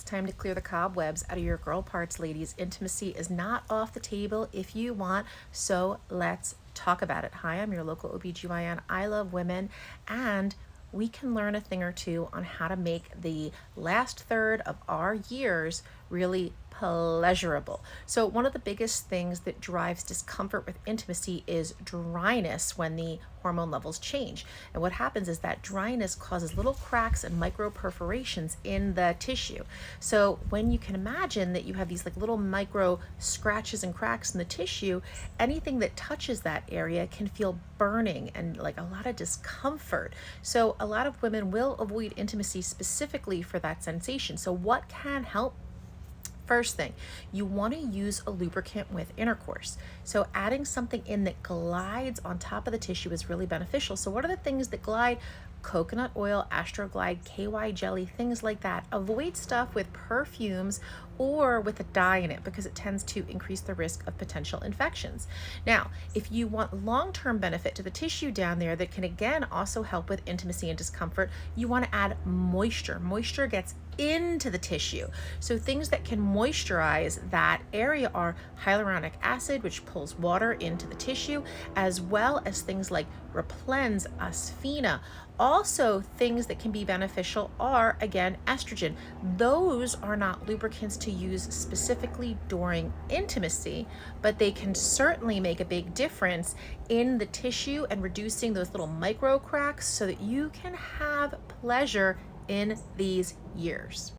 time to clear the cobwebs out of your girl parts, ladies. Intimacy is not off the table if you want, so let's talk about it. Hi, I'm your local OBGYN. I love women, and we can learn a thing or two on how to make the last third of our years really pleasurable. So one of the biggest things that drives discomfort with intimacy is dryness when the hormone levels change. And what happens is that dryness causes little cracks and micro perforations in the tissue. So when you can imagine that you have these like little micro scratches and cracks in the tissue, anything that touches that area can feel burning and like a lot of discomfort. So a lot of women will avoid intimacy specifically for that sensation. So what can help? First thing, you want to use a lubricant with intercourse. So adding something in that glides on top of the tissue is really beneficial. So what are the things that glide? Coconut oil, Astroglide, KY jelly, things like that. Avoid stuff with perfumes or with a dye in it because it tends to increase the risk of potential infections. Now, if you want long-term benefit to the tissue down there that can again also help with intimacy and discomfort, you want to add moisture. Moisture gets into the tissue. So things that can moisturize that area are hyaluronic acid, which pulls water into the tissue, as well as things like Replens, Asphena. Also, things that can be beneficial are, again, estrogen. Those are not lubricants to use specifically during intimacy, but they can certainly make a big difference in the tissue and reducing those little micro cracks so that you can have pleasure in these years.